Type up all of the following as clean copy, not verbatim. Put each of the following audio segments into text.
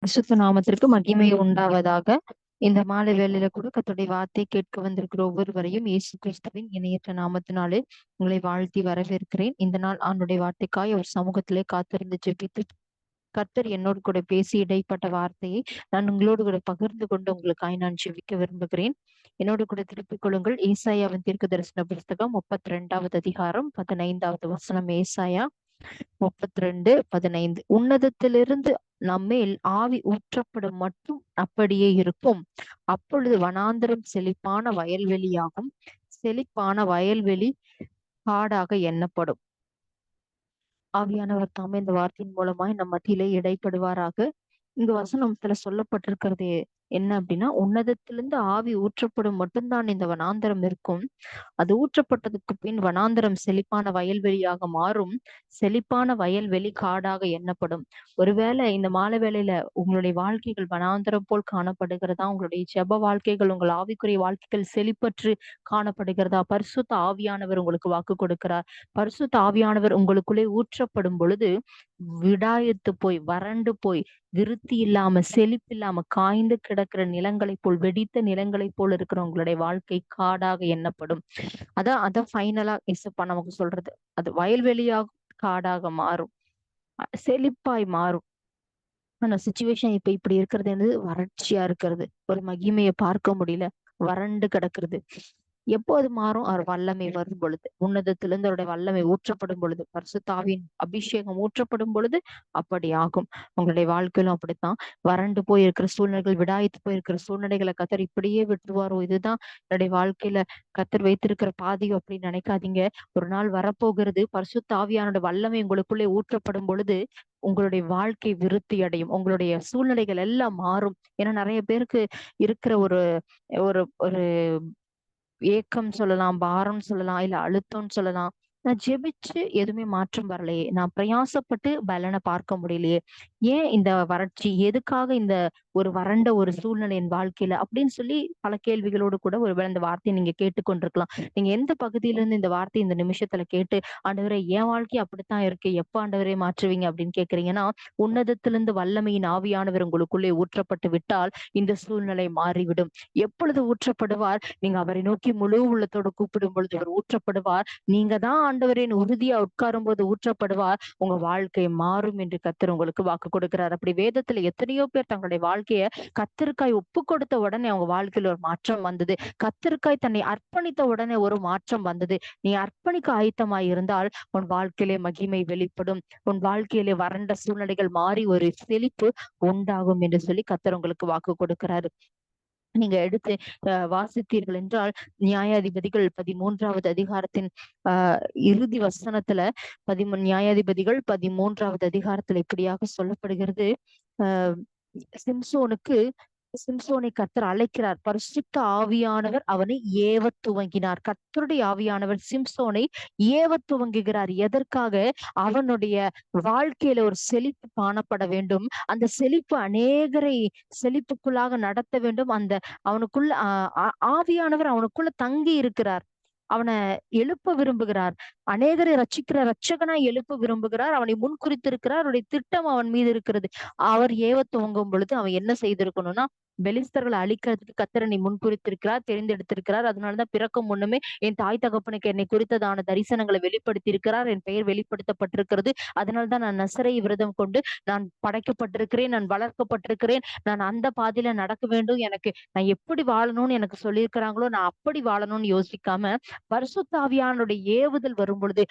பரிசுத்த நாமத்திற்கு மகிமை உண்டாவதாக. இந்த மாலை வேளையில கூட கர்த்தருடைய வார்த்தை கேட்க வந்திருக்கிற ஒவ்வொருவரையும் இயேசு கிறிஸ்துவின் இணையற்ற நாமத்தினாலே உங்களை வாழ்த்தி வரவேற்கிறேன். இந்த நாள் ஆண்டுடைய வார்த்தைக்காய் ஒரு சமூகத்திலே காத்திருந்து ஜெபித்து கர்த்தர் என்னோடு கூட பேசி இடைப்பட்ட வார்த்தையை நான் உங்களோடு கூட பகிர்ந்து கொண்டு உங்களுக்காய் நான் ஜெபிக்க விரும்புகிறேன். என்னோடு கூட திருப்பிக் கொள்ளுங்கள். ஏசாயாவின் தீர்க்க தரிசன புஸ்தகம் 32வது அதிகாரம் 15வது வசனம். ஏசாயா 32:15. உன்னதத்திலிருந்து நம்மேல் ஆவி ஊற்றப்படும் மட்டும் அப்படியே இருக்கும். அப்பொழுது வனாந்தரம் செழிப்பான வயல்வெளியாகும், செழிப்பான வயல்வெளி காடாக எண்ணப்படும். ஆவியானவர் தாமே இந்த வார்த்தையின் மூலமாய் நம் மத்தியிலே இடைப்படுவாராக. இந்த வசனத்துல சொல்லப்பட்டிருக்கிறது என்ன அப்படின்னா, உன்னதத்திலிருந்து ஆவி ஊற்றப்படும் மட்டும்தான் இந்த வனாந்தரம் இருக்கும். அது ஊற்றப்பட்டதுக்கு பின் வனாந்தரம் செழிப்பான வயல்வெளியாக மாறும், செழிப்பான வயல்வெளி காடாக எண்ணப்படும். ஒருவேளை இந்த மாலை வேளையில உங்களுடைய வாழ்க்கைகள் வனாந்தரம் போல் காணப்படுகிறதா? உங்களுடைய ஜெப வாழ்க்கைகள், உங்கள் ஆவிக்குரிய வாழ்க்கைகள் செழிப்பற்று காணப்படுகிறதா? பரிசுத்த ஆவியானவர் உங்களுக்கு வாக்கு கொடுக்கிறார். பரிசுத்த ஆவியானவர் உங்களுக்குள்ளே ஊற்றப்படும் பொழுது விடாயத்து போய், வறண்டு போய், விருத்தி இல்லாம, செழிப்பில்லாம, காய்ந்து கிடக்கிற நிலங்களை போல், வெடித்த நிலங்களை போல் இருக்கிற உங்களுடைய வாழ்க்கை காடாக எண்ணப்படும். அதான் ஃபைனலா இசப்பா நமக்கு சொல்றது. அது வயல்வெளியாக காடாக மாறும், செழிப்பாய் மாறும். ஆனா சுச்சுவேஷன் இப்ப இப்படி இருக்கிறது வறட்சியா இருக்கிறது. ஒரு மகிமையை பார்க்க முடியல, வறண்டு கிடக்குறது. எப்போ அது மாறும்? அவர் வல்லமை வரும் பொழுது, உன்னதத்திலிருந்து அவருடைய வல்லமை ஊற்றப்படும் பொழுது, பரிசுத்தாவின் அபிஷேகம் ஊற்றப்படும் பொழுது அப்படி ஆகும். உங்களுடைய வாழ்க்கையிலும் அப்படித்தான். வறண்டு போயிருக்கிற சூழ்நிலைகள், விடாய்த்து போயிருக்கிற சூழ்நிலைகளை கத்தர் இப்படியே விட்டுருவாரோ, இதுதான் என்னுடைய வாழ்க்கையில கத்தர் வைத்திருக்கிற பாதியோ அப்படின்னு நினைக்காதீங்க. ஒரு நாள் வரப்போகிறது. பரிசுத்த ஆவியானோட வல்லமை உங்களுக்குள்ளே ஊற்றப்படும் பொழுது உங்களுடைய வாழ்க்கை விருத்தி அடையும், உங்களுடைய சூழ்நிலைகள் எல்லாம் மாறும். ஏன்னா நிறைய பேருக்கு இருக்கிற ஒரு ஒரு ஒரு ஏக்கம் சொல்லலாம், பாரம் சொல்லலாம், இல்ல அழுத்தம்னு சொல்லலாம். நான் ஜெபிச்சு எதுவுமே மாற்றம் வரலையே, நான் பிரயாசப்பட்டு பலனை பார்க்க முடியலையே, ஏன் இந்த வறட்சி, எதுக்காக இந்த ஒரு வறண்ட ஒரு சூழ்நிலை என் வாழ்க்கையில அப்படின்னு சொல்லி பல கேள்விகளோடு கூட ஒருவேளை இந்த வார்த்தையை நீங்க கேட்டுக்கொண்டிருக்கலாம். நீங்க எந்த பகுதியில இருந்து இந்த வார்த்தை இந்த நிமிஷத்துல கேட்டு, ஆண்டவரே என் வாழ்க்கை அப்படித்தான் இருக்கு, எப்ப ஆண்டவரே மாற்றுவீங்க அப்படின்னு கேக்குறீங்கன்னா, உன்னதத்திலிருந்து வல்லமையின் ஆவியானவர் உங்களுக்குள்ளே ஊற்றப்பட்டு விட்டால் இந்த சூழ்நிலை மாறிவிடும். எப்பொழுது ஊற்றப்படுவார்? நீங்க அவரை நோக்கி முழு உள்ளத்தோடு கூப்பிடும் பொழுது அவர் ஊற்றப்படுவார். நீங்க தான் ஆண்டவரின் உறுதியா உட்காரும் போது ஊற்றப்படுவார். உங்க வாழ்க்கை மாறும் என்று கர்த்தர் உங்களுக்கு வாக்கு கொடுக்கிறார். அப்படி வேதத்துல எத்தனையோ பேர் தங்களுடைய வாழ்க்கைய கர்த்தருக்காய் ஒப்பு கொடுத்த உடனே அவங்க வாழ்க்கையில ஒரு மாற்றம் வந்தது. கர்த்தருக்காய் தன்னை அர்ப்பணித்த உடனே ஒரு மாற்றம் வந்தது. நீ அர்ப்பணிக்க ஆயத்தமாய் இருந்தால் உன் வாழ்க்கையிலே மகிமை வெளிப்படும். உன் வாழ்க்கையிலே வறண்ட சூழ்நிலைகள் மாறி ஒரு செழிப்பு உண்டாகும் என்று சொல்லி கர்த்தர் உங்களுக்கு வாக்கு கொடுக்கிறாரு. நீங்க எடுத்து வாசித்தீர்கள் என்றால், நியாயாதிபதிகள் 13வது அதிகாரத்தின் இறுதி வசனத்துல நியாயாதிபதிகள் 13வது அதிகாரத்துல இப்படியாக சொல்லப்படுகிறது. ஆஹ் சிம்சோனுக்கு சிம்சோனை கர்த்தர் அழைக்கிறார். பரிசுத்த ஆவியானவர் அவனை ஏவத் துவங்கினார். கர்த்தருடைய ஆவியானவர் சிம்சோனை ஏவத் துவங்குகிறார். எதற்காக? அவனுடைய வாழ்க்கையில ஒரு செழிப்பு காணப்பட வேண்டும். அந்த செழிப்பு அநேகரை செழிப்புக்குள்ளாக நடத்த வேண்டும். அந்த அவனுக்குள்ள ஆவியானவர் அவனுக்குள்ள தங்கி இருக்கிறார். அவனை எழுப்ப விரும்புகிறார். அநேகரை ரட்சிக்கிற ரட்சகனா எழுப்ப விரும்புகிறார். அவனை முன்குறித்திருக்கிறார். அவருடைய திட்டம் அவன் மீது இருக்கிறது. அவர் ஏவ துவங்கும் பொழுது அவன் என்ன செய்திருக்கணும்னா, பெலிஸ்தர்களை அழிக்கிறதுக்கு கர்த்தர் நீ முன்குறித்திருக்கிறார், தெரிந்தெடுத்திருக்கிறார். அதனாலதான் பிறக்கும் முன்னமே என் தாய் தகப்பனுக்கு என்னை குறித்ததான தரிசனங்களை வெளிப்படுத்தி இருக்கிறார். என் பெயர் வெளிப்படுத்தப்பட்டிருக்கிறது. அதனால்தான் நான் நசரை விரதம் கொண்டு நான் படைக்கப்பட்டிருக்கிறேன், நான் வளர்க்கப்பட்டிருக்கிறேன், நான் அந்த பாதையில நடக்க வேண்டும், எனக்கு நான் எப்படி வாழணும்னு எனக்கு சொல்லியிருக்கிறாங்களோ நான் அப்படி வாழணும்னு யோசிக்காம, பரிசுத்த ஆவியானுடைய ஏவுதல் வரும் பொழுது,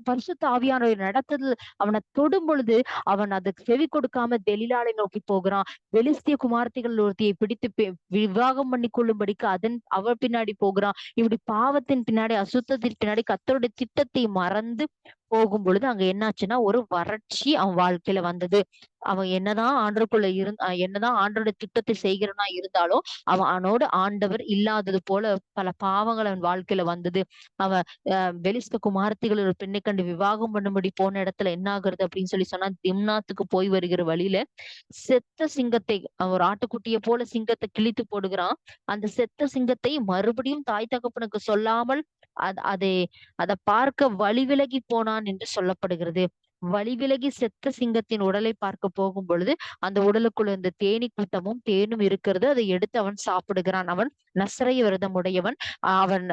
பரிசுத்த ஆவியானுடைய நடத்துதல் அவனை தொடும் பொழுது, அவன் அதுக்கு செவி கொடுக்காம தெலிலாலை நோக்கி போகிறான். பெலிஸ்திய குமார்த்திகள் ஒருத்தியை பிடித்து விவாகம் பண்ணி கொள்ளும்படிக்கு அவள் பின்னாடி போகிறான். இப்படி பாவத்தின் பின்னாடி, அசுத்தத்தின் பின்னாடி கர்த்தருடைய திட்டத்தை மறந்து போகும் பொழுது அங்க என்னாச்சுன்னா ஒரு வறட்சி அவன் வாழ்க்கையில வந்தது. அவன் என்னதான் ஆண்டருக்குள்ள என்னதான் ஆண்டோட திட்டத்தை செய்கிறனா இருந்தாலும் அவனோட ஆண்டவர் இல்லாதது போல பல பாவங்கள் அவன் வாழ்க்கையில வந்தது. அவன் பெலிஸ்த குமாரத்திகள் ஒரு பெண்ணை கண்டு விவாகம் பண்ணும்படி போன இடத்துல என்ன ஆகுறது அப்படின்னு சொல்லி சொன்னா, திம்னாத்துக்கு போய் வருகிற வழியில செத்த சிங்கத்தை, ஒரு ஆட்டுக்குட்டியை போல சிங்கத்தை கிழித்து போடுகிறான். அந்த செத்த சிங்கத்தை மறுபடியும் தாய் தகப்பனுக்கு சொல்லாமல் அதை பார்க்க வழி விலகி போனான் என்று சொல்லப்படுகிறது. வழி விலகி செத்த சிங்கத்தின் உடலை பார்க்க போகும் பொழுது அந்த உடலுக்குள்ள இந்த தேனீ கூட்டமும் தேனும் இருக்கிறது. அதை எடுத்து அவன் சாப்பிடுகிறான். அவன் நசரேய விரதம் உடையவன். அவன்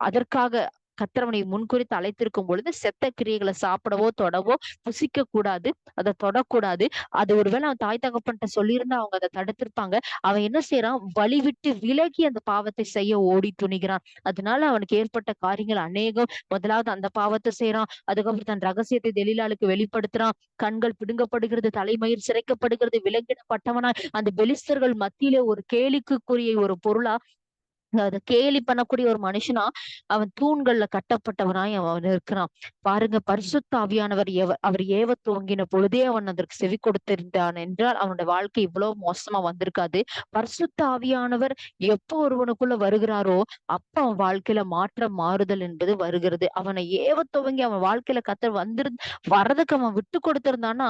அதற்காக கர்த்தர் அவனை முன்குறித்து அழைத்திருக்கும் பொழுது செத்த கிரியைகளை சாப்பிடவோ தொடவோ புசிக்க கூடாது, அதை தொடக்கூடாது. அது ஒருவேளை அவன் தாய் தகப்பன்ட்ட சொல்லியிருந்தா அவங்க அதை தடுத்திருப்பாங்க. அவன் என்ன செய்யறான், வழி விட்டு விலகி அந்த பாவத்தை செய்ய ஓடி துணிகிறான். அதனால அவனுக்கு ஏற்பட்ட காரியங்கள் அநேகம். முதலாவது அந்த பாவத்தை செய்யறான். அதுக்கப்புறம் தன் ரகசியத்தை தெலீலாளுக்கு வெளிப்படுத்துறான். கண்கள் பிடுங்கப்படுகிறது, தலைமயிர் சிரைக்கப்படுகிறது, விலங்கிடப்பட்டவனாய் அந்த பெலிஸ்தர்கள் மத்தியிலே ஒரு கேலிக்குரிய ஒரு பொருளா, அத கேலி பண்ணக்கூடிய ஒரு மனுஷனா அவன் தூண்கள்ல கட்டப்பட்டவனாய் அவன் இருக்கிறான். பாருங்க, பரிசுத்த ஆவியானவர் அவர் ஏவ துவங்கின பொழுதே அவன் அதற்கு செவி கொடுத்திருந்தான் என்றால் அவனுடைய வாழ்க்கை இவ்வளவு மோசமா வந்திருக்காது. பரிசுத்த ஆவியானவர் எப்போ ஒருவனுக்குள்ள வருகிறாரோ அப்ப அவன் வாழ்க்கையில மாற்றம் மாறுதல் என்பது வருகிறது. அவனை ஏவ துவங்கி அவன் வாழ்க்கையில வர்றதுக்கு அவன் விட்டு கொடுத்திருந்தான்னா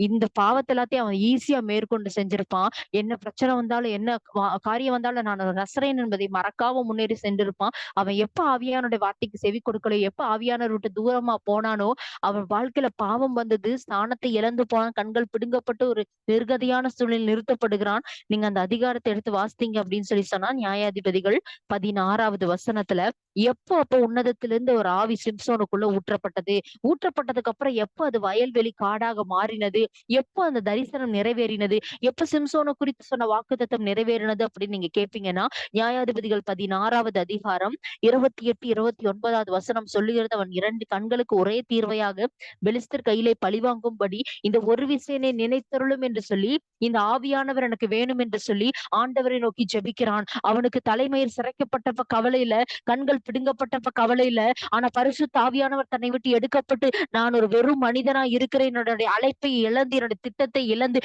இந்த பாவத்தை எல்லாத்தையும் அவன் ஈஸியா மேற்கொண்டு செஞ்சிருப்பான். என்ன பிரச்சனை வந்தாலும், என்ன காரியம் வந்தாலும் நான் நசரேயன் என்பதை மறக்காம முன்னேறி சென்றிருப்பான். அவன் எப்ப ஆவியானுடைய வார்த்தைக்கு செவி கொடுக்கலையோ, எப்ப ஆவியானவர் விட்டு தூரமா போனானோ அவன் வாழ்க்கையில பாவம் வந்தது, ஸ்தானத்தை இழந்து போனான், கண்கள் பிடுங்கப்பட்டு ஒரு நிர்கதியான சூழலில் நிறுத்தப்படுகிறான். நீங்க அந்த அதிகாரத்தை எடுத்து வாசித்தீங்க அப்படின்னு சொன்னா நியாயாதிபதிகள் 16வது வசனத்துல எப்போ அப்போ உன்னதத்திலிருந்து ஒரு ஆவி சிம்சோனுக்குள்ள ஊற்றப்பட்டது, ஊற்றப்பட்டதுக்கு அப்புறம் எப்போ அது வயல்வெளி காடாக மாறினது, எப்போ அந்த தரிசனம் நிறைவேறினது, எப்ப சிம்சோனை குறித்து சொன்ன வாக்குத்தத்தம் நிறைவேறினது அப்படின்னு நீங்க கேட்பீங்கன்னா நியாயாதிபதிகள் 16வது அதிகாரம் 28, 29வது வசனம் சொல்லுகிறது. அவன் 2 கண்களுக்கு ஒரே தீர்வையாக பெலிஸ்தர் கையிலே பழிவாங்கும்படி இந்த ஒரு விசையனை நினைத்தருளும் என்று சொல்லி, இந்த ஆவியானவர் எனக்கு வேணும் என்று சொல்லி ஆண்டவரை நோக்கி ஜெபிக்கிறான். அவனுக்கு தலைமயிர் சிரைக்கப்பட்டப்ப கவலை இல்ல, கண்கள் பிடுங்கப்பட்டப்ப கவலை இல்ல. ஆனா பரிசுத்த ஆவியானவர் தன்னை விட்டு எடுக்கப்பட்டு நான் ஒரு வெறும் மனிதனா இருக்கிறேன், என்னுடைய அழைப்பை இழந்து, என்னுடைய திட்டத்தை இழந்து,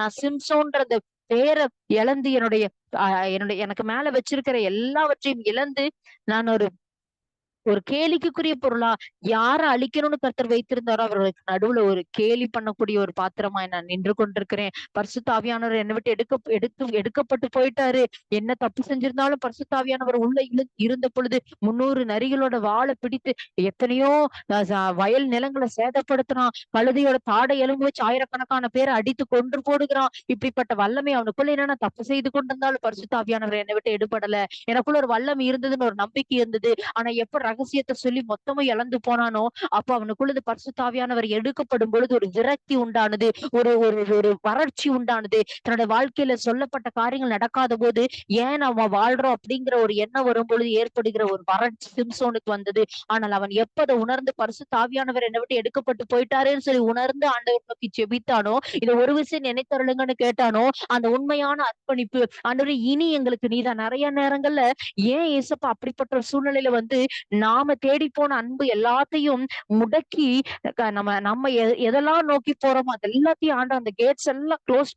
நான் சிம்சோன்ற அந்த பேரை இழந்து, எனக்கு மேல வச்சிருக்கிற எல்லாவற்றையும் இழந்து நான் ஒரு கேலிக்குரிய பொருளா யார அழிக்கணும்னு கர்த்தர் வைத்திருந்தாரோ அவர்களுக்கு நடுவுல ஒரு கேலி பண்ணக்கூடிய ஒரு பாத்திரமாய் நான் நின்று கொண்டிருக்கிறேன். பரிசுத்த ஆவியானவர் என்னை விட்டு எடுக்கப்பட்டு போயிட்டாரு. என்ன தப்பு செஞ்சிருந்தாலும் பரிசுத்த ஆவியானவர் உள்ள இருந்த பொழுது 300 நரிகளோட வாழை பிடித்து எத்தனையோ வயல் நிலங்களை சேதப்படுத்துறான். கழுதையோட தாடை எலும்பு வச்சு ஆயிரக்கணக்கான பேரை அடித்து கொன்று போடுகிறான். இப்படிப்பட்ட வல்லமை அவனுக்குள்ள என்னன்னா, தப்பு செய்து கொண்டிருந்தாலும் பரிசுத்த ஆவியானவர் என்னை விட்டு எடுபடல. எனக்குள்ள ஒரு வல்லமை இருந்ததுன்னு ஒரு நம்பிக்கை இருந்தது. ஆனா எப்ப ரகசியத்தை சொல்லி மொத்தமும் இழந்து போனானோ அப்ப அவனுக்குள்ளது பரிசுத்த ஆவியானவர் எடுக்கப்படும் பொழுது ஒரு விரக்தி உண்டானது, ஒரு ஒரு ஒரு வறட்சி உண்டானது. தன்னுடைய வாழ்க்கையில சொல்லப்பட்ட காரியங்கள் நடக்காத போது ஏன் நம்ம வாழ்றோம் அப்படிங்கிற ஒரு எண்ணம் வரும் பொழுது ஏற்படுகிற ஒரு வறட்சி சிம்சோனுக்கு வந்தது. ஆனால் அவன் எப்பதை உணர்ந்து பரிசுத்த ஆவியானவர் என்னை விட்டு எடுக்கப்பட்டு போயிட்டாரேன்னு சொல்லி உணர்ந்து ஆண்டவர் நோக்கி ஜெபித்தானோ, இதை ஒரு விஷயம் நினைத்தருளுங்கன்னு கேட்டானோ, அந்த உண்மையான அர்ப்பணிப்பு, ஆண்டவரே இனி எங்களுக்கு நீதான். நிறைய நேரங்கள்ல ஏன் ஏசப்பா அப்படிப்பட்ட ஒரு சூழ்நிலையில நாம தேடி போன அன்பு எல்லாத்தையும் முடக்கி நம்ம நம்ம எதெல்லாம் நோக்கி போறோமோ அது எல்லாத்தையும் அந்த கேட்ஸ் எல்லாம் க்ளோஸ்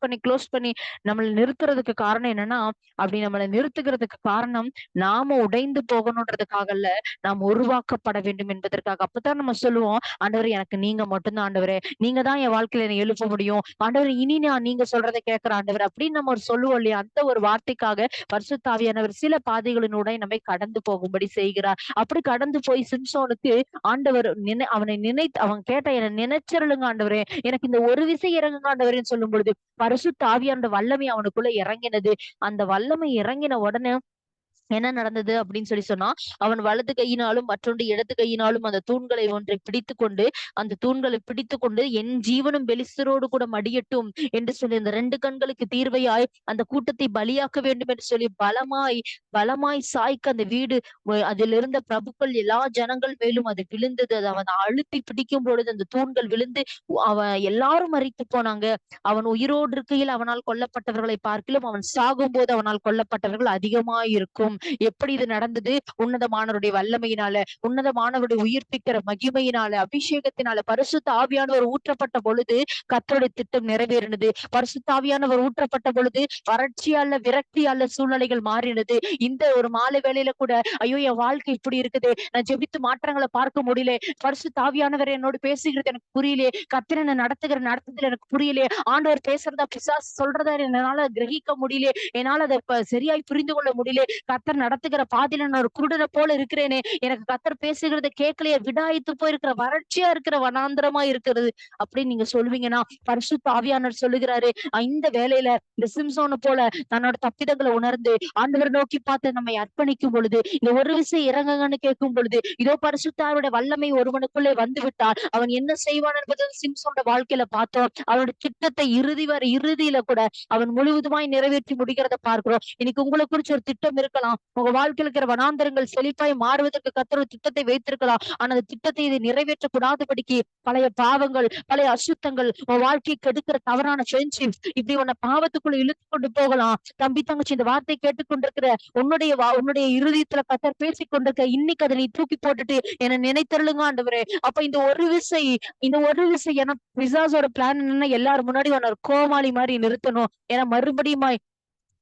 பண்ணி நம்மளை நிறுத்துறதுக்கு காரணம் என்னன்னா, அப்படி நம்மளை நிறுத்துகிறதுக்கு காரணம் நாம உடைந்து போகணுன்றதுக்காக இல்ல, நாம் உருவாக்கப்பட வேண்டும் என்பதற்காக. அப்பதான் நம்ம சொல்லுவோம், ஆண்டவரே எனக்கு நீங்க மட்டும்தான் ஆண்டவரே, நீங்க தான் என் வாழ்க்கையில என்னை எழுப்ப முடியும் ஆண்டவர், இனி நான் நீங்க சொல்றதை கேட்கிற ஆண்டவர் அப்படின்னு நம்ம ஒரு சொல்லுவோம் இல்லையா. அந்த ஒரு வார்த்தைக்காக பரிசுத்த ஆவியானவர் சில பாதைகளினூட நம்மை கடந்து போகும்படி செய்கிறார். அப்படி கடந்து போய் சிம்சோனுக்கு ஆண்டவர் அவனை அவன் கேட்ட என்னை நினைச்சிருளுங்க ஆண்டவரே, எனக்கு இந்த ஒரு விசை இறங்குங்க ஆண்டவரேன்னு சொல்லும் பொழுது பரிசுத்த ஆவியானோட வல்லமை அவனுக்குள்ள இறங்கினது. அந்த வல்லமை இறங்கின உடனே என்ன நடந்தது அப்படின்னு சொன்னா, அவன் வலது கையினாலும் மற்றொன்று இடது கையினாலும் அந்த தூண்களை ஒன்றை பிடித்துக்கொண்டு, அந்த தூண்களை பிடித்துக்கொண்டு என் ஜீவனும் பெலிஸ்தரோடு கூட மடியட்டும் என்று சொல்லி அந்த 2 கண்களுக்கு தீர்வையாய் அந்த கூட்டத்தை பலியாக்க வேண்டும் என்று சொல்லி பலமாய் சாய்க்க அந்த வீடு அதில் இருந்த பிரபுக்கள் எல்லா ஜனங்கள் மேலும் அது விழுந்தது. அது அவன் அழுத்தி பிடிக்கும் பொழுது அந்த தூண்கள் விழுந்து அவன் எல்லாரும் மரித்து போனாங்க. அவன் உயிரோடு இருக்கையில் அவனால் கொல்லப்பட்டவர்களை பார்க்கிலும் அவன் சாகும் போது அவனால் கொல்லப்பட்டவர்கள் அதிகமாயிருக்கும். எப்படி இது நடந்தது? உன்னதமானவருடைய வல்லமையினால, உன்னதமானவருடைய உயிர்ப்பிக்கிற மகிமையினால, அபிஷேகத்தினால. பரிசுத்த ஆவியானவர் ஊற்றப்பட்ட பொழுது கர்த்தருடைய திட்டம் நிறைவேறினது. பரிசுத்த ஆவியானவர் ஊற்றப்பட்ட பொழுது வறட்சியால விரக்தியால சூழ்நிலைகள் மாறினது. இந்த ஒரு மாலை வேளையில கூட ஐயோ என் வாழ்க்கை இப்படி இருக்குது, நான் ஜெபித்து மாற்றங்களை பார்க்க முடியல, பரிசுத்த ஆவியானவர் என்னோடு பேசுகிறது எனக்கு புரியலையே, கர்த்தர் என்ன நடத்துதல் எனக்கு புரியலையே, ஆண்டவர் பேசுறதா பிசாசு சொல்றதா என்னால கிரகிக்க முடியல, என்னால அதை சரியாய் புரிந்து கொள்ள முடியல, கர்த்தர் கத்தர் நடத்துகிற பாதையில நான் ஒரு குருடனை போல இருக்கிறேனே, எனக்கு கத்தர் பேசுகிறத கேட்கலையே, விடாய்த்து போயிருக்கிற வறட்சியா இருக்கிற வனாந்திரமா இருக்கிறது அப்படின்னு நீங்க சொல்லுவீங்கன்னா, பரிசுத்த ஆவியானவர் சொல்லுகிறாரு, இந்த வேலையில இந்த சிம்சோனை போல தன்னோட தப்பிதங்களை உணர்ந்து ஆண்டவர் நோக்கி பார்த்து நம்மை அர்ப்பணிக்கும் பொழுது, இந்த ஒரு விஷயம் இறங்குங்கன்னு கேட்கும் பொழுது, இதோ பரிசுத்தாருடைய வல்லமை ஒருவனுக்குள்ளே வந்து விட்டால் அவன் என்ன செய்வான் என்பது சிம்சோனோட வாழ்க்கையில பார்த்தோம். அவனோட திட்டத்தை இறுதியில கூட அவன் முழுவதுமாய் நிறைவேற்றி முடிக்கிறத பார்க்கிறோம். இன்னைக்கு உங்களை குறிச்சு ஒரு திட்டம் இருக்கலாம். உங்க வாழ்க்கையில் இருக்கிற வனாந்தரங்கள் செழிப்பாய் மாறுவதற்கு கர்த்தர் ஒரு திட்டத்தை வைத்திருக்கலாம். ஆனா அந்த திட்டத்தை இதை நிறைவேற்ற கூடாதபடிக்கு பழைய பாவங்கள், பழைய அசுத்தங்கள், உன் வாழ்க்கையை கெடுக்கிற தவறான ஃப்ரெண்ட்ஷிப் இப்படி உன்னை பாவத்துக்குள்ள இழுத்து கொண்டு போகலாம். தம்பி தங்கச்சி, இந்த வார்த்தை கேட்டுக்கொண்டிருக்கிற உன்னுடைய இருதயத்துல கர்த்தர் பேசிக் கொண்டிருக்க இன்னைக்கு அதை நீ தூக்கி போட்டுட்டு என்னை நினைத்தருளுங்க ஆண்டவரே. அப்ப இந்த ஒரு விசை ஏன்னா பிசாசோட பிளான் என்னன்னா எல்லாரும் முன்னாடி உன்னை கோமாளி மாதிரி நிறுத்தணும். ஏன்னா மறுபடியும்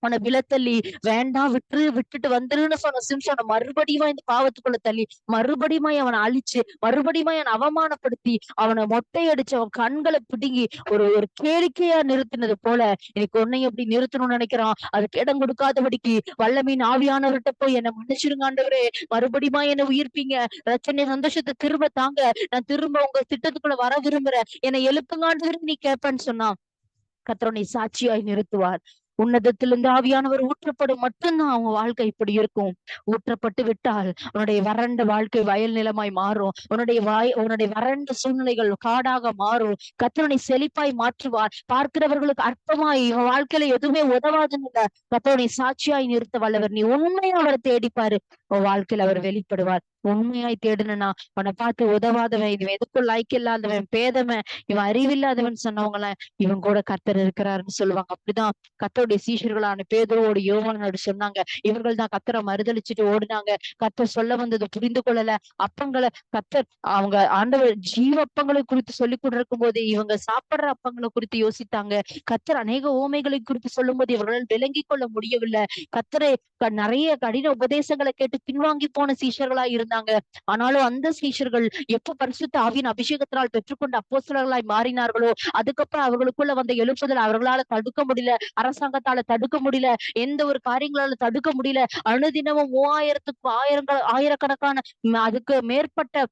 உன்னை விழத்தள்ளி வேண்டாம் விட்டுட்டு வந்துருன்னு சொன்ன சிம்சோனை மறுபடியும் இந்த பாவத்துக்குள்ள தள்ளி மறுபடியும் அவனை அழிச்சு மறுபடியும் அவனை அவமானப்படுத்தி அவனை மொட்டை அடிச்சு அவன் கண்களை பிடுங்கி ஒரு ஒரு கேளிக்கையா நிறுத்தினது போல எனக்கு உன்னை எப்படி நிறுத்தணும்னு நினைக்கிறான். அதுக்கு இடம் கொடுக்காதபடிக்கு வல்லமீன் ஆவியானவர்கிட்ட போய் என்னை மன்னிச்சிருங்க ஆண்டவரே, மறுபடியும் என்னை உயிர்ப்பீங்க, ரச்சனை சந்தோஷத்தை திரும்ப தாங்க, நான் திரும்ப உங்க திட்டத்துக்குள்ள வர விரும்புறேன், என்னை எழுப்புங்க ஆண்டவரே நீ கேட்பேன்னு சொன்னா கர்த்தர் உன்னை சாட்சியாய் நிறுத்துவார். உன்னதத்திலிருந்து ஆவியானவர் ஊற்றப்படும் மட்டும்தான் அவங்க வாழ்க்கை இப்படி இருக்கும். ஊற்றப்பட்டு விட்டால் உன்னுடைய வறண்ட வாழ்க்கை வயல் நிலமாய் மாறும். உன்னுடைய வறண்ட சூழ்நிலைகள் காடாக மாறும். கர்த்தர் உன்னை செழிப்பாய் மாற்றுவார். பார்க்கிறவர்களுக்கு அற்பமாய் இவன் வாழ்க்கையில எதுவுமே உதவாதுன்னு இல்ல, கர்த்தர் உன்னை சாட்சியாய் நிறுத்த வல்லவர். நீ உண்மையா அவரை தேடிப்பாரு, உன் வாழ்க்கையில அவர் வெளிப்படுவார். உண்மையாய் தேடுனா அவனை பார்த்து உதவாதவன், இவன் எதுக்கும் லாய்க்கு இல்லாதவன், பேதவன், இவன் அறிவில்லாதவன் சொன்னவங்கள இவன் கூட கர்த்தர் இருக்கிறாருன்னு சொல்லுவாங்க. அப்படிதான் கர்த்தருடைய சீஷர்களான பேதுருவோடு யோவானோடு சொன்னாங்க. இவர்கள் தான் கர்த்தரை மறுதலிச்சுட்டு ஓடுனாங்க. கர்த்தர் சொல்ல வந்தது புரிந்து கொள்ளல. அப்பங்களை கர்த்தர் அவங்க ஆண்டவர் ஜீவப்பங்களை குறித்து சொல்லி கொண்டிருக்கும் போது இவங்க சாப்பிடுற அப்பங்களை குறித்து யோசித்தாங்க. கர்த்தர் அநேக ஓமைகளை குறித்து சொல்லும் போது இவர்களால் விளங்கி கொள்ள முடியவில்லை. கர்த்தரை நிறைய கடின உபதேசங்களை கேட்டு பின்வாங்கி போன சீஷர்களா இருந்தாங்க. ஆனாலும் அந்த சீஷர்கள் எப்ப பரிசுத்த ஆவியின் அபிஷேகத்தினால் பெற்றுக்கொண்ட அப்போஸ்தலர்களாய் மாறினார்களோ அதுக்கப்புறம் அவர்களுக்குள்ள வந்த எழுப்புதல் அவர்களால தடுக்க முடியல, அரசாங்கத்தால தடுக்க முடியல, எந்த ஒரு காரியங்களால தடுக்க முடியல. அனுதினமும் 1000 ஆயிரக்கணக்கான அதுக்கு மேற்பட்ட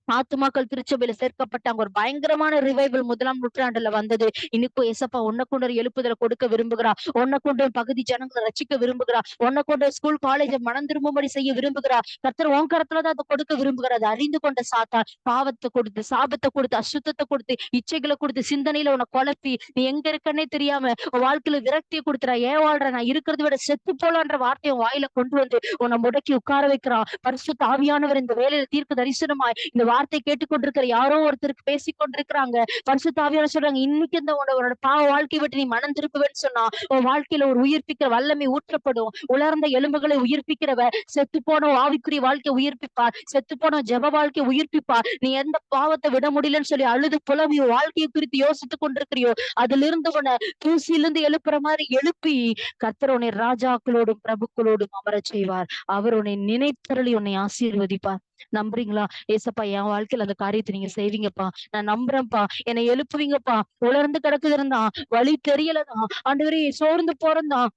ஆத்துமாக்கள் திருச்சபையில சேர்க்கப்பட்டாங்க. ஒரு பயங்கரமான ரிவைவல் 1ஆம் நூற்றாண்டுல வந்தது. இன்னைக்கும் ஏசப்பா உன்னை கொண்டு ஒரு எழுப்புதலை கொடுக்க விரும்புகிறா. உன்னை கொண்டு பகுதி ஜனங்களை ரசிக்க விரும்புகிறா. உன்னை கொண்டு ஸ்கூல் காலேஜ மனம் திரும்பும்படி செய்ய விரும்புகிறா. கர்த்தர் உன் கரத்துலதான் அதை கொடுக்க விரும்புகிறார். அதை அறிந்து கொண்ட சாத்தான் பாவத்தை கொடுத்து, சாபத்தை கொடுத்து, அசுத்தத்தை கொடுத்து, இச்சைகளை கொடுத்து, சிந்தனையில உன்னை குழப்பி நீ எங்க இருக்கன்னே தெரியாம உன் வாழ்க்கையில விரக்தியை கொடுத்துறா. ஏன் வாழ்ற, நான் இருக்கிறத விட செத்து போலான்ற வார்த்தையை வாயில கொண்டு வந்து உன்னை முடக்கி உட்கார வைக்கிறான். பரிசுத்த ஆவியானவர் இந்த வேலையில தீர்க்க தரிசனமாய் இந்த வார்த்தை கேட்டுக்கொண்டிருக்கிற யாரோ ஒருத்தருக்கு பேசிக் கொண்டிருக்கிறாங்க. பரிசுத்த ஆவியானவர் சொல்றாங்க, இன்னைக்கு இந்த உன்னோட பாவ வாழ்க்கையை விட்டு நீ மனம் திருப்புவேன்னு சொன்னா உன் வாழ்க்கையில ஒரு உயிர்ப்பிக்கிற வல்லமை ஊற்றப்படும். உலர்ந்த எலும்புகளை உயிர்ப்பிக்கிறவர் செத்து போன ஆவிக்குரிய வாழ்க்கையை உயிர்ப்பிப்பார். செத்து போன ஜெப வாழ்க்கையை உயிர்ப்பிப்பார். நீ எந்த பாவத்தை விட முடியலன்னு சொல்லி அழுது புலவி வாழ்க்கையை குறித்து யோசித்துக் கொண்டிருக்கிறியோ அதுல இருந்து உன்னை தூசியிலிருந்து எழுப்புற மாதிரி எழுப்பி கர்த்தர் உன்னை ராஜாக்களோடும் பிரபுக்களோடும் அமரச் செய்வார். அவர் உன்னை நினைத்தருளி உன்னை ஆசீர்வதிப்பார். நம்புறீங்களா? ஏசப்பா என் வாழ்க்கையில அந்த காரியத்தை நீங்க செய்வீங்கப்பா, நான் நம்புறேன்ப்பா, என்னை எழுப்புவீங்கப்பா. உலர்ந்து கிடக்குதுன்னா வழி தெரியலதான் ஆண்டவரே, சோர்ந்து போறந்தான்,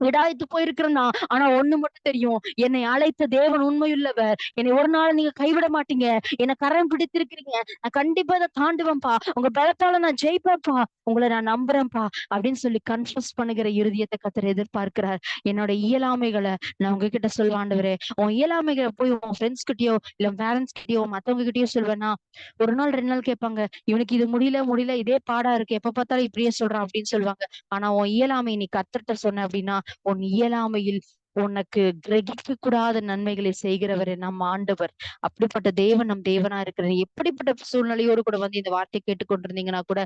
விடாய்த்து போயிருக்கிறேன்னா, ஆனா ஒண்ணு மட்டும் தெரியும், என்னை அழைத்த தேவன் உண்மையுள்ளவர். என்னை ஒரு நாள் நீங்க கைவிட மாட்டீங்க. என்னை கரம் பிடித்திருக்கிறீங்க. நான் கண்டிப்பா இதை தாண்டுவேன்ப்பா. உங்க பலத்தால நான் ஜெயிப்பேன்ப்பா. உங்களை நான் நம்புறேன்ப்பா அப்படின்னு சொல்லி கன்ஃபஸ் பண்ணுகிற இருதயத்தை கர்த்தர் எதிர்பார்க்கிறார். என்னோட இயலாமைகளை நான் உங்ககிட்ட சொல்வாண்டவரே. உன் இயலாமைகளை போய் உன் ஃப்ரெண்ட்ஸ் கிட்டயோ இல்ல பேரண்ட்ஸ் கிட்டயோ மத்தவங்க கிட்டயோ சொல்வேன்னா, ஒரு நாள் 2 நாள் கேட்பாங்க, இவனுக்கு இது முடியல இதே பாடா இருக்கு, எப்ப பார்த்தாலும் இப்படியே சொல்றான் அப்படின்னு சொல்லுவாங்க. ஆனா உன் இயலாமை நீ கர்த்தர்ட்ட சொன்ன அப்படின்னா உன் இயலாமையில் உனக்கு கிரகிக்க கூடாத நன்மைகளை செய்கிறவர் நம்ம ஆண்டவர். அப்படிப்பட்ட தேவன் நம் தேவனா இருக்கிறது. எப்படிப்பட்ட சூழ்நிலையோடு கூட வந்து இந்த வார்த்தை கேட்டுக்கொண்டிருந்தீங்கன்னா கூட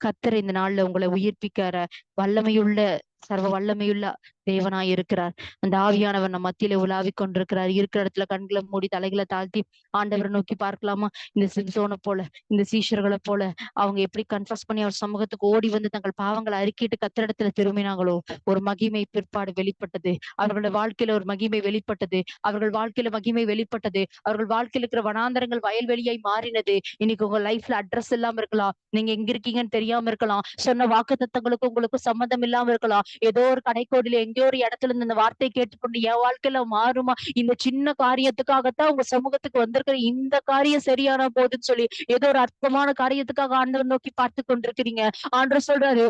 கர்த்தர் இந்த நாள்ல உங்களை உயிர்ப்பிக்கிற வல்லமையுள்ள சர்வ வல்லமையுள்ள தேவனாய் இருக்கிறார். அந்த ஆவியானவர் நம்ம மத்தியில உலாவிக் கொண்டிருக்கிறார். இருக்கிற இடத்துல கண்களை மூடி தலைகளை தாழ்த்தி ஆண்டவரை நோக்கி பார்க்கலாமா? இந்த சிம்சோனை போல, இந்த சீஷர்களை போல அவங்க எப்படி கன்ஃபஸ் பண்ணி அவர் சமூகத்துக்கு ஓடி வந்து தங்கள் பாவங்களை அறிக்கிட்டு கத்திரிடத்துல திரும்பினாங்களோ ஒரு மகிமை பிற்பாடு வெளிப்பட்டது. அவர்களோட வாழ்க்கையில ஒரு மகிமை வெளிப்பட்டது. அவர்கள் வாழ்க்கையில மகிமை வெளிப்பட்டது. அவர்கள் வாழ்க்கையில இருக்கிற வனாந்தரங்கள் வயல்வெளியாய் மாறினது. இன்னைக்கு உங்க லைஃப்ல அட்ரஸ் இல்லாம இருக்கலாம், நீங்க எங்க இருக்கீங்கன்னு தெரியாம இருக்கலாம், சொன்ன வாக்குத்தத்தங்களுக்கு உங்களுக்கு சம்மந்தம் இல்லாம இருக்கலாம், ஏதோ ஒரு கடைக்கோடியில எங்க எங்கேயோ ஒரு இடத்துல இருந்து இந்த வார்த்தையை கேட்டுக்கொண்டு என் வாழ்க்கையில மாறுமா, இந்த சின்ன காரியத்துக்காகத்தான் உங்க சமூகத்துக்கு வந்திருக்கிற, இந்த காரியம் சரியான போதுன்னு சொல்லி ஏதோ ஒரு அற்பமான காரியத்துக்காக ஆண்டவர் நோக்கி பார்த்து கொண்டிருக்கிறீங்க. ஆண்டவர் சொல்றாரு,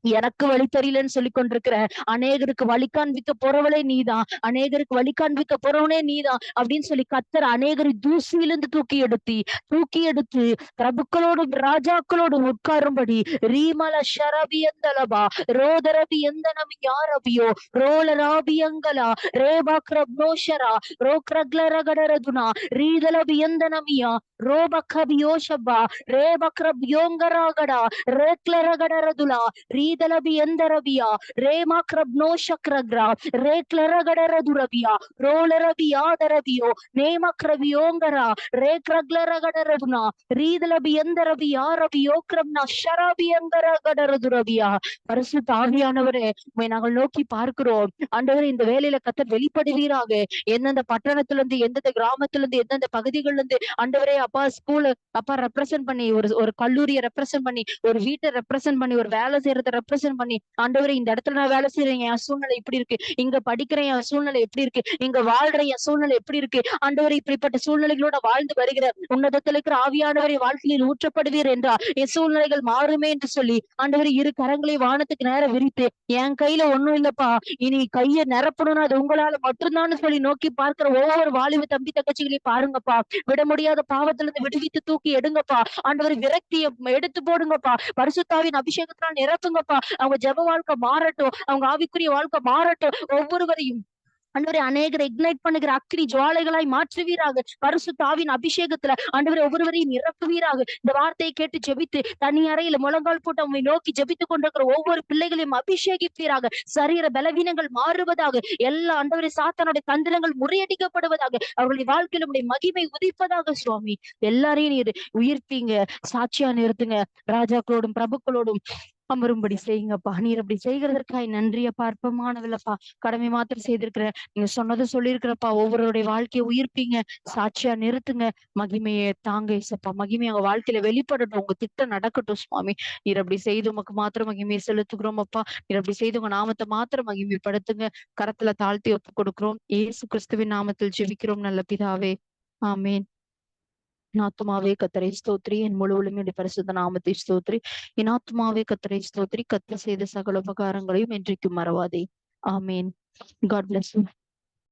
எனக்கு வழி தெரியலன்னு சொல்லி கொண்டிருக்கிற, அநேகருக்கு வழி காண்பிக்க போறவளே நீதான், அநேகருக்கு வழி காண்பிக்க போறவனே நீதான் அப்படின்னு சொல்லி கத்தர் அநேகரை தூசியிலிருந்து தூக்கி எடுத்து பிரபுக்களோடும் ராஜாக்களோடும் உட்காரும்படி ரீமல ஷரபியந்தலபா ரோதரபி எந்தனம் யாரபியோ ரோலராபியங்கலா ரேபாக்ரப்னோஷரா ரோக்ரக்லரகடரதுனா ரீதலபி எந்தனமியா ரோபக்கபியோஷபா ரேபக்ரப்யோங்கராகடா ரேக்லரகடரதுலா ரீதலபி எந்தரபியா ரேமாக்ரப்னோ சக்ரக்ரா ரேக்லரகடரதுரபியா ரோலரபி யாதரபியோ நேமக்ரபியோங்கரா ரேக்ரக்லரகடரதுனா ரீதலபி எந்தரபி யாரபியோ கிரப்னா ஷராபியங்கரகடரதுரபியா. பரிசுத்த ஆவியானவரே, உம்மை நாங்கள் நோக்கி பார்க்கிறோம். ஆண்டவரே, இந்த வேலையில கத்தர் வெளிப்படுவீராக. எந்தெந்த பட்டணத்துல இருந்து, எந்தெந்த கிராமத்துல இருந்து, எந்தெந்த பகுதிகள்ல இருந்து ஆண்டவரே அப்பா ஸ்கூல அப்பா ரெப்ரசென்ட் பண்ணி, ஒரு கல்லூரியை ரெப்ரசென்ட் பண்ணி, ஒரு வீட்டை ரெப்ரசென்ட் பண்ணி, ஒரு வேலை செய்யறத ரெப்ரசென்ட் பண்ணி, ஆண்டவரே இந்த இடத்துல நான் வேலை செய்யறேன், என் சூழ்நிலை இப்படி இருக்கு, இங்க படிக்கிறேன், என் சூழ்நிலை எப்படி இருக்கு, இங்க வாழ்ற என் சூழ்நிலை எப்படி இருக்கு, ஆண்டவரே இப்படிப்பட்ட சூழ்நிலைகளோட வாழ்ந்து வருகிற உன்னதத்தில் இருக்கிற ஆவியானவரை வாழ்க்கையில் ஊற்றப்படுவீர் என்றால் என் சூழ்நிலைகள் மாறுமே என்று சொல்லி ஆண்டவரே இரு கரங்களை வானத்துக்கு நேரம் விரித்து, என் கையில ஒண்ணும் இல்லப்பா, இனி கையை நிரப்பணும்னு அது உங்களால மட்டும்தான் சொல்லி நோக்கி பார்க்கிற ஒவ்வொரு வாலிப தம்பி தங்கச்சிகளையும் பாருங்கப்பா. விட முடியாத பாவத்துல இருந்து விடுவித்து தூக்கி எடுங்கப்பா. ஆண்டவர் விரக்தியை எடுத்து போடுங்கப்பா. பரிசுத்தாவின் அபிஷேகத்தினால் நிரப்புங்கப்பா. அவங்க ஜெப வாழ்க்கை மாறட்டும், அவங்க ஆவிக்குரிய வாழ்க்கை மாறட்டும். ஒவ்வொருவரையும் ஆண்டவரே அநேகரை இக்னைட் பண்ணுகிற அக்கினி ஜுவாலைகளாய் மாற்றுவீராக. பரிசுத்த ஆவியின் அபிஷேகத்துல ஆண்டவரே ஒவ்வொருவரையும் நிரப்புவீராக. இந்த வார்த்தையை கேட்டு ஜெபித்து தனி அறையில முழங்கால் போட்டு உம்மை நோக்கி ஜெபித்துக் கொண்டிருக்கிற ஒவ்வொரு பிள்ளைகளையும் அபிஷேகிப்பீராக. சரீர பலவீனங்கள் மாறுவதாக. எல்லா ஆண்டவரே சாத்தானுடைய தந்திரங்கள் முறியடிக்கப்படுவதாக. அவர்களுடைய வாழ்க்கையில உடைய மகிமை உதிப்பதாக. சுவாமி, எல்லாரையும் நீர் உயிர்ப்பீங்க, சாட்சியா நிறுத்துங்க. ராஜாக்களோடும் பிரபுக்களோடும் அமரும்படி செய்யுங்கப்பா. நீர் அப்படி செய்கிறதற்காய் நன்றியப்பா. அற்பமானதில்லப்பா, கடமை மாத்திரம் செய்திருக்கிற, நீங்க சொன்னதை சொல்லியிருக்கிறப்பா. ஒவ்வொருடைய வாழ்க்கையை உயிர்ப்பீங்க, சாட்சியா நிறுத்துங்க. மகிமையை தாங்க இசப்பா. மகிமை அவங்க வாழ்க்கையில வெளிப்படட்டும். உங்க திட்டம் நடக்கட்டும் சுவாமி. நீர் அப்படி செய்து உமக்கு மாத்திரம் மகிமையை செலுத்துகிறோம் அப்பா. நீர் அப்படி செய்து உங்க நாமத்தை மாத்திரம் மகிமைப்படுத்துங்க. கரத்துல தாழ்த்தி ஒப்பு கொடுக்கிறோம். இயேசு கிறிஸ்துவின் நாமத்தில் ஜெபிக்கிறோம் நல்ல பிதாவே, ஆமேன். என் ஆத்துமாவே கத்தரை ஸ்தோத்ரி, என் முழு உலகமுடைய பரிசுத்த நாமத்தை ஸ்தோத்ரி. என் ஆத்துமாவே கத்தரை ஸ்தோத்ரி, கத்தர் செய்த சகல உபகாரங்களையும் என்றைக்கும் மறவாதே. ஆமேன். God bless you.